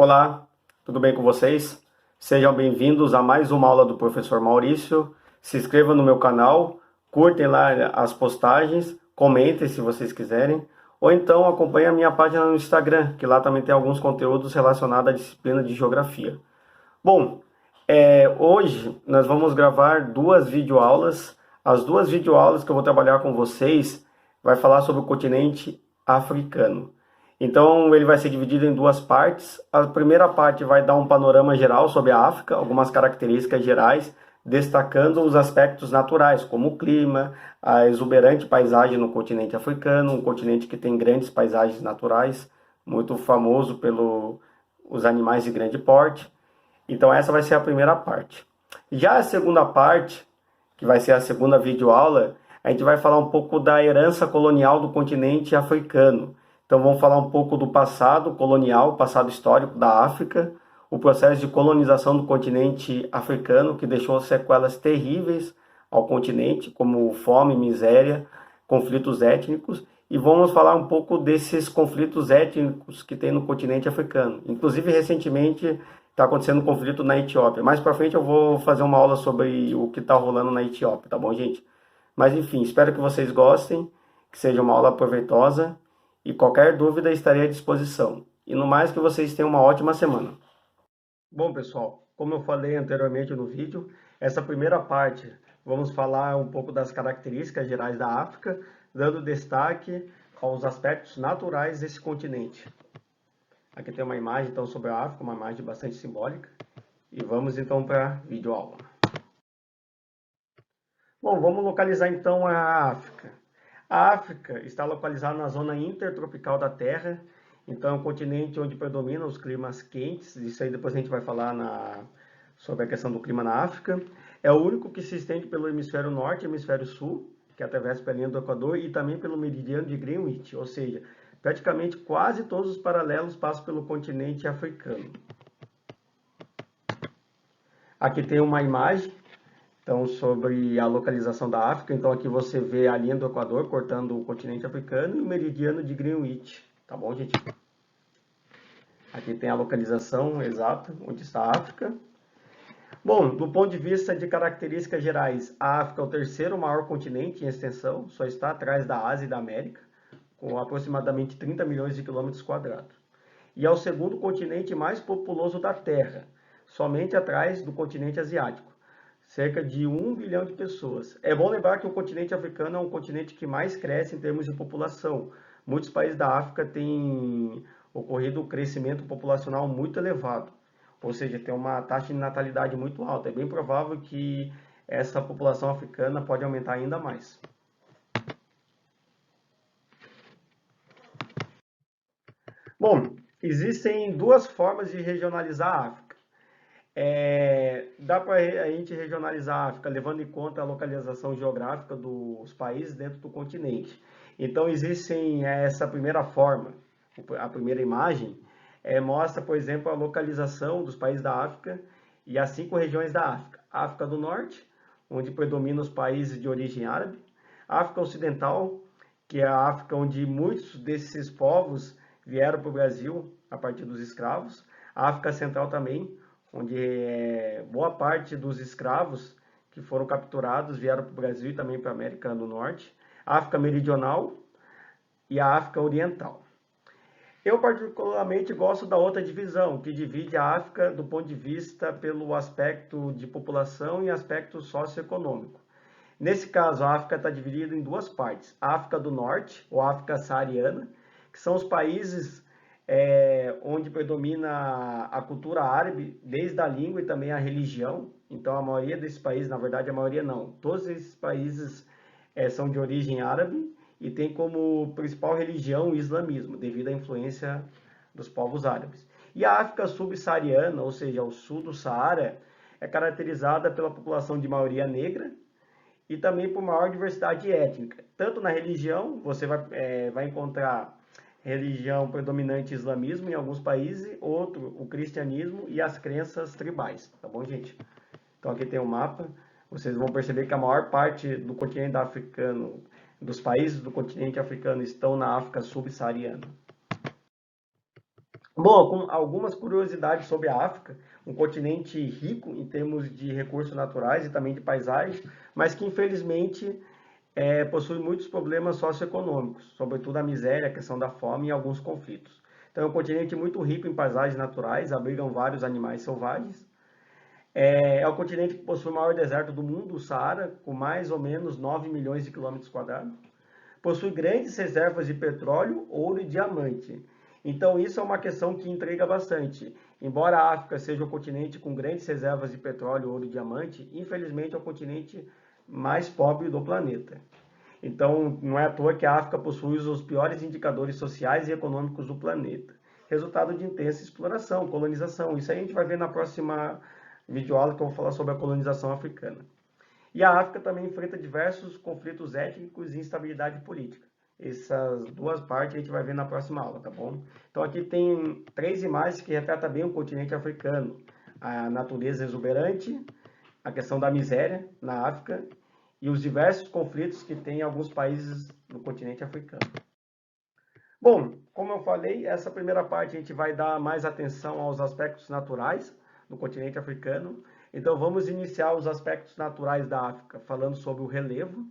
Olá, tudo bem com vocês? Sejam bem-vindos a mais uma aula do professor Maurício. Se inscrevam no meu canal, curtem lá as postagens, comentem se vocês quiserem, ou então acompanhem a minha página no Instagram, que lá também tem alguns conteúdos relacionados à disciplina de Geografia. Bom, hoje nós vamos gravar duas videoaulas. As duas videoaulas que eu vou trabalhar com vocês vai falar sobre o continente africano. Então ele vai ser dividido em duas partes. A primeira parte vai dar um panorama geral sobre a África, algumas características gerais, destacando os aspectos naturais, como o clima, a exuberante paisagem no continente africano, um continente que tem grandes paisagens naturais, muito famoso pelos animais de grande porte. Então essa vai ser a primeira parte. Já a segunda parte, que vai ser a segunda videoaula, a gente vai falar um pouco da herança colonial do continente africano. Então vamos falar um pouco do passado colonial, passado histórico da África, o processo de colonização do continente africano, que deixou sequelas terríveis ao continente, como fome, miséria, conflitos étnicos, e vamos falar um pouco desses conflitos étnicos que tem no continente africano. Inclusive, recentemente, está acontecendo um conflito na Etiópia. Mais para frente eu vou fazer uma aula sobre o que está rolando na Etiópia, tá bom, gente? Mas enfim, espero que vocês gostem, que seja uma aula proveitosa e qualquer dúvida estarei à disposição. E no mais, que vocês tenham uma ótima semana. Bom, pessoal, como eu falei anteriormente no vídeo, essa primeira parte vamos falar um pouco das características gerais da África, dando destaque aos aspectos naturais desse continente. Aqui tem uma imagem então sobre a África, uma imagem bastante simbólica. E vamos então para a videoaula. Bom, vamos localizar então a África. A África está localizada na zona intertropical da Terra, então é um continente onde predominam os climas quentes, isso aí depois a gente vai falar sobre a questão do clima na África. É o único que se estende pelo hemisfério norte e hemisfério sul, que atravessa pela linha do Equador, e também pelo meridiano de Greenwich, ou seja, praticamente quase todos os paralelos passam pelo continente africano. Aqui tem uma imagem então, sobre a localização da África. Então aqui você vê a linha do Equador cortando o continente africano e o meridiano de Greenwich. Tá bom, gente? Aqui tem a localização exata onde está a África. Bom, do ponto de vista de características gerais, a África é o terceiro maior continente em extensão, só está atrás da Ásia e da América, com aproximadamente 30 milhões de quilômetros quadrados. E é o segundo continente mais populoso da Terra, somente atrás do continente asiático. Cerca de 1 bilhão de pessoas. É bom lembrar que o continente africano é um continente que mais cresce em termos de população. Muitos países da África têm ocorrido um crescimento populacional muito elevado, ou seja, tem uma taxa de natalidade muito alta. É bem provável que essa população africana pode aumentar ainda mais. Bom, existem duas formas de regionalizar a África. Dá para a gente regionalizar a África levando em conta a localização geográfica dos países dentro do continente. Então, existem essa primeira forma, a primeira imagem, mostra, por exemplo, a localização dos países da África e as 5 regiões da África. África do Norte, onde predominam os países de origem árabe. África Ocidental, que é a África onde muitos desses povos vieram para o Brasil a partir dos escravos. A África Central também, onde boa parte dos escravos que foram capturados vieram para o Brasil e também para a América do Norte, a África Meridional e a África Oriental. Eu particularmente gosto da outra divisão, que divide a África do ponto de vista pelo aspecto de população e aspecto socioeconômico. Nesse caso, a África está dividida em duas partes, a África do Norte, ou África saariana, que são os países onde predomina a cultura árabe, desde a língua e também a religião. Então, a maioria desses países, na verdade, a maioria não, todos esses países são de origem árabe e tem como principal religião o islamismo, devido à influência dos povos árabes. E a África subsaariana, ou seja, o sul do Saara, é caracterizada pela população de maioria negra e também por maior diversidade étnica. Tanto na religião, você vai encontrar religião predominante islamismo em alguns países, outro o cristianismo e as crenças tribais, tá bom, gente? Então aqui tem um mapa, vocês vão perceber que a maior parte do continente africano, dos países do continente africano estão na África subsaariana. Bom, com algumas curiosidades sobre a África, um continente rico em termos de recursos naturais e também de paisagem, mas que infelizmente possui muitos problemas socioeconômicos, sobretudo a miséria, a questão da fome e alguns conflitos. Então é um continente muito rico em paisagens naturais, abrigam vários animais selvagens. É o continente que possui o maior deserto do mundo, o Saara, com mais ou menos 9 milhões de quilômetros quadrados. Possui grandes reservas de petróleo, ouro e diamante. Então isso é uma questão que intriga bastante. Embora a África seja um continente com grandes reservas de petróleo, ouro e diamante, infelizmente é o continente mais pobre do planeta. Então não é à toa que a África possui os piores indicadores sociais e econômicos do planeta. Resultado de intensa exploração, colonização. Isso aí a gente vai ver na próxima videoaula que eu vou falar sobre a colonização africana. E a África também enfrenta diversos conflitos étnicos e instabilidade política. Essas duas partes a gente vai ver na próxima aula, tá bom? Então aqui tem 3 imagens que retratam bem o continente africano. A natureza exuberante, a questão da miséria na África e os diversos conflitos que tem em alguns países no continente africano. Bom, como eu falei, essa primeira parte a gente vai dar mais atenção aos aspectos naturais do continente africano. Então vamos iniciar os aspectos naturais da África, falando sobre o relevo.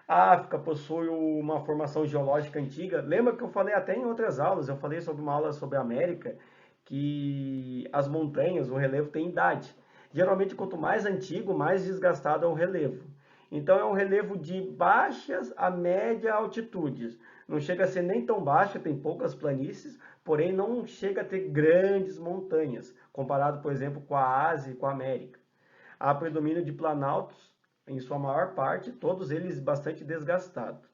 A África possui uma formação geológica antiga. Lembra que eu falei até em outras aulas, eu falei sobre uma aula sobre a América, que as montanhas, o relevo tem idade. Geralmente, quanto mais antigo, mais desgastado é o relevo. Então, é um relevo de baixas a média altitudes. Não chega a ser nem tão baixo, tem poucas planícies, porém não chega a ter grandes montanhas, comparado, por exemplo, com a Ásia e com a América. Há predomínio de planaltos, em sua maior parte, todos eles bastante desgastados.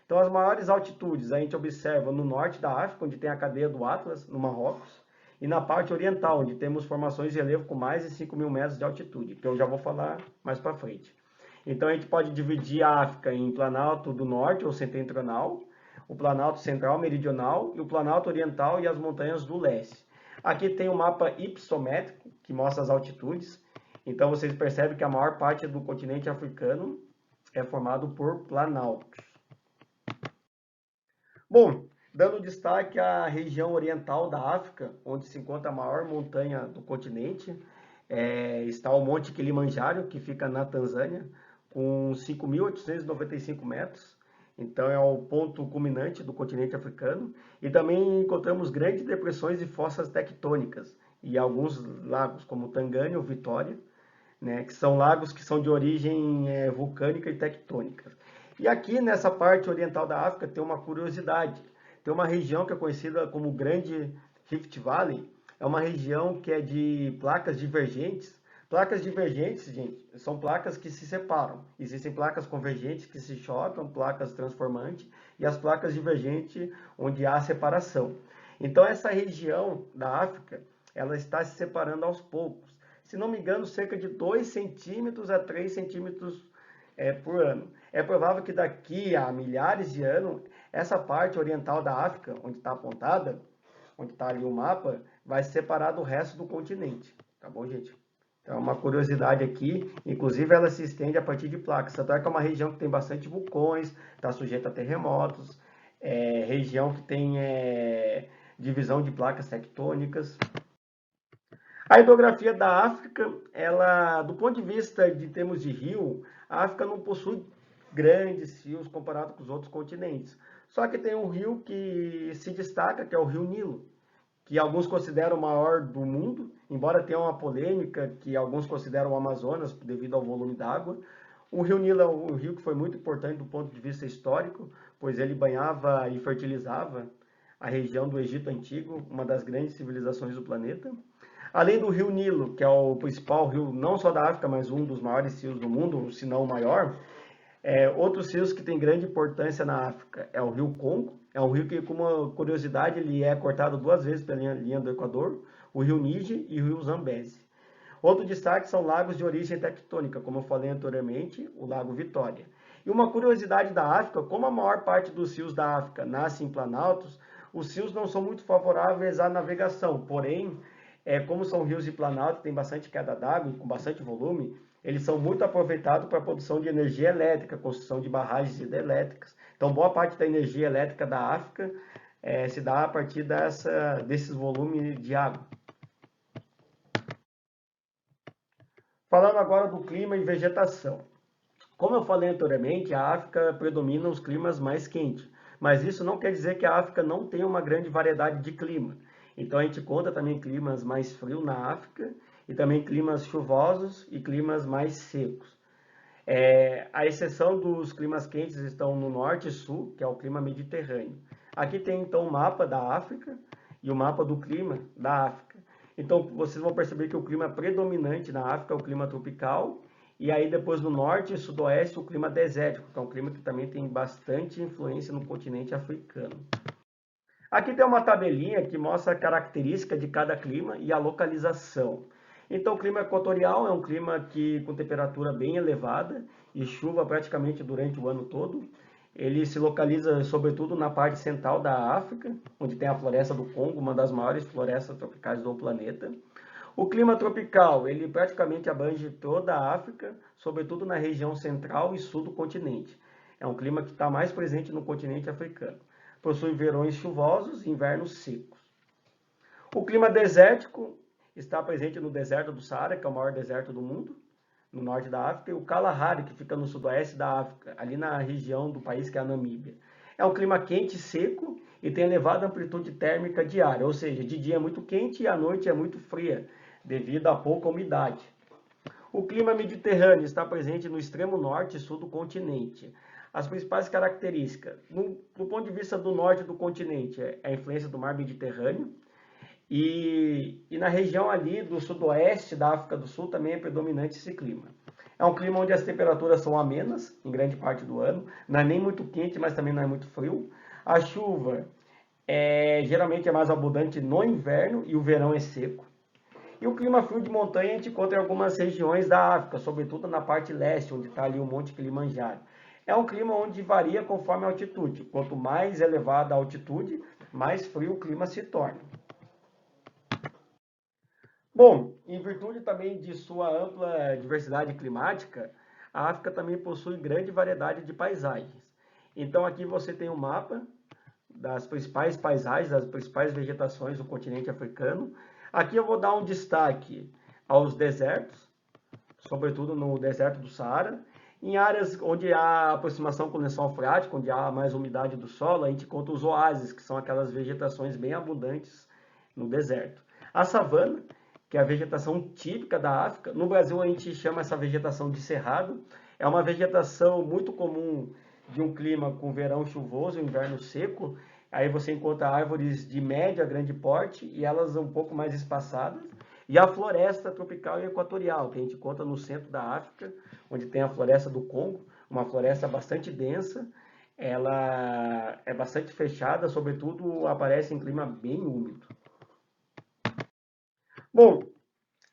Então, as maiores altitudes a gente observa no norte da África, onde tem a cadeia do Atlas, no Marrocos, e na parte oriental, onde temos formações de relevo com mais de 5 mil metros de altitude, que eu já vou falar mais para frente. Então, a gente pode dividir a África em Planalto do Norte ou Setentrional, o Planalto Central Meridional e o Planalto Oriental e as montanhas do Leste. Aqui tem o mapa hipsométrico, que mostra as altitudes. Então, vocês percebem que a maior parte do continente africano é formado por planaltos. Bom, dando destaque à região oriental da África, onde se encontra a maior montanha do continente, está o Monte Kilimanjaro, que fica na Tanzânia, com 5.895 metros. Então é o ponto culminante do continente africano. E também encontramos grandes depressões e fossas tectônicas, e alguns lagos, como Tanganyika ou Vitória, né, que são lagos que são de origem vulcânica e tectônica. E aqui nessa parte oriental da África tem uma curiosidade. Tem uma região que é conhecida como Grande Rift Valley. É uma região que é de placas divergentes. Placas divergentes, gente, são placas que se separam. Existem placas convergentes que se chocam, placas transformantes e as placas divergentes onde há separação. Então essa região da África, ela está se separando aos poucos. Se não me engano, cerca de 2 centímetros a 3 centímetros por ano. É provável que daqui a milhares de anos, essa parte oriental da África, onde está apontada, onde está ali o mapa, vai se separar do resto do continente. Tá bom, gente? Então, é uma curiosidade aqui. Inclusive, ela se estende a partir de placas. Tanto é que é uma região que tem bastante vulcões, está sujeita a terremotos, região que tem divisão de placas tectônicas. A hidrografia da África, ela, do ponto de vista de termos de rio, a África não possui grandes rios comparado com os outros continentes. Só que tem um rio que se destaca, que é o Rio Nilo, que alguns consideram o maior do mundo, embora tenha uma polêmica que alguns consideram o Amazonas devido ao volume d'água. O Rio Nilo é um rio que foi muito importante do ponto de vista histórico, pois ele banhava e fertilizava a região do Egito Antigo, uma das grandes civilizações do planeta. Além do rio Nilo, que é o principal rio não só da África, mas um dos maiores rios do mundo, se não o maior, outros rios que têm grande importância na África é o rio Congo, é um rio que, como uma curiosidade, ele é cortado 2 vezes pela linha do Equador, o rio Níger e o rio Zambeze. Outro destaque são lagos de origem tectônica, como eu falei anteriormente, o Lago Vitória. E uma curiosidade da África, como a maior parte dos rios da África nasce em planaltos, os rios não são muito favoráveis à navegação, porém, como são rios de planalto, tem bastante queda d'água e com bastante volume, eles são muito aproveitados para a produção de energia elétrica, construção de barragens hidrelétricas. Então, boa parte da energia elétrica da África se dá a partir desses volumes de água. Falando agora do clima e vegetação. Como eu falei anteriormente, a África predomina os climas mais quentes, mas isso não quer dizer que a África não tenha uma grande variedade de clima. Então a gente conta também climas mais frios na África e também climas chuvosos e climas mais secos. A exceção dos climas quentes estão no norte e sul, que é o clima mediterrâneo. Aqui tem então o mapa da África e o mapa do clima da África. Então vocês vão perceber que o clima predominante na África é o clima tropical, e aí depois no norte e sudoeste o clima desértico, que é um clima que também tem bastante influência no continente africano. Aqui tem uma tabelinha que mostra a característica de cada clima e a localização. Então, o clima equatorial é um clima com temperatura bem elevada e chuva praticamente durante o ano todo. Ele se localiza sobretudo na parte central da África, onde tem a floresta do Congo, uma das maiores florestas tropicais do planeta. O clima tropical, ele praticamente abrange toda a África, sobretudo na região central e sul do continente. É um clima que está mais presente no continente africano. Possui verões chuvosos e invernos secos. O clima desértico está presente no deserto do Saara, que é o maior deserto do mundo, no norte da África, e o Kalahari, que fica no sudoeste da África, ali na região do país que é a Namíbia. É um clima quente e seco e tem elevada amplitude térmica diária, ou seja, de dia é muito quente e à noite é muito fria, devido à pouca umidade. O clima mediterrâneo está presente no extremo norte e sul do continente. As principais características, do ponto de vista do norte do continente, é a influência do mar Mediterrâneo, e na região ali do sudoeste da África do Sul também é predominante esse clima. É um clima onde as temperaturas são amenas, em grande parte do ano, não é nem muito quente, mas também não é muito frio. A chuva geralmente é mais abundante no inverno e o verão é seco. E o clima frio de montanha a gente encontra em algumas regiões da África, sobretudo na parte leste, onde está ali o Monte Kilimanjaro. É um clima onde varia conforme a altitude. Quanto mais elevada a altitude, mais frio o clima se torna. Bom, em virtude também de sua ampla diversidade climática, a África também possui grande variedade de paisagens. Então aqui você tem um mapa das principais paisagens, das principais vegetações do continente africano. Aqui eu vou dar um destaque aos desertos, sobretudo no deserto do Saara. Em áreas onde há aproximação com o lençol freático, onde há mais umidade do solo, a gente conta os oásis, que são aquelas vegetações bem abundantes no deserto. A savana, que é a vegetação típica da África. No Brasil a gente chama essa vegetação de cerrado. É uma vegetação muito comum de um clima com verão chuvoso e inverno seco. Aí você encontra árvores de médio a grande porte e elas um pouco mais espaçadas. E a floresta tropical e equatorial, que a gente encontra no centro da África, onde tem a floresta do Congo, uma floresta bastante densa. Ela é bastante fechada, sobretudo aparece em clima bem úmido. Bom,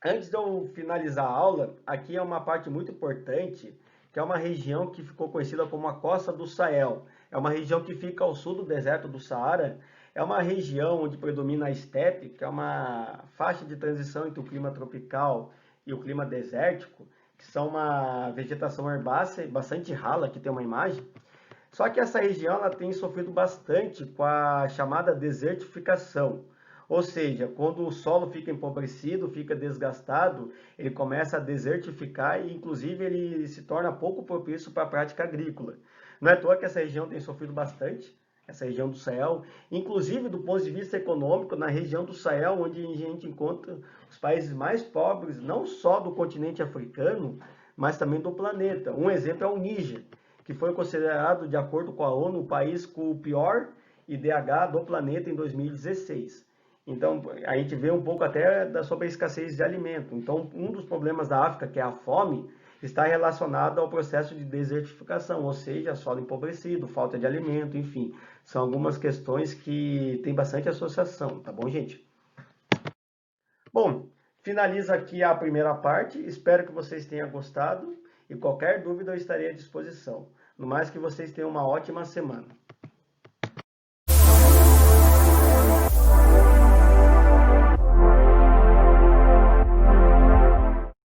antes de eu finalizar a aula, aqui é uma parte muito importante, que é uma região que ficou conhecida como a Costa do Sahel. É uma região que fica ao sul do deserto do Saara. É uma região onde predomina a estepe, que é uma faixa de transição entre o clima tropical e o clima desértico, que são uma vegetação herbácea bastante rala, aqui tem uma imagem. Só que essa região ela tem sofrido bastante com a chamada desertificação. Ou seja, quando o solo fica empobrecido, fica desgastado, ele começa a desertificar e, inclusive, ele se torna pouco propício para a prática agrícola. Não é à toa que essa região tem sofrido bastante, essa região do Sahel, inclusive do ponto de vista econômico, na região do Sahel, onde a gente encontra os países mais pobres, não só do continente africano, mas também do planeta. Um exemplo é o Níger, que foi considerado, de acordo com a ONU, o país com o pior IDH do planeta em 2016. Então, a gente vê um pouco até sobre a escassez de alimento. Então, um dos problemas da África, que é a fome, está relacionado ao processo de desertificação, ou seja, solo empobrecido, falta de alimento, enfim. São algumas questões que têm bastante associação, tá bom, gente? Bom, finaliza aqui a primeira parte. Espero que vocês tenham gostado e qualquer dúvida eu estarei à disposição. No mais, que vocês tenham uma ótima semana.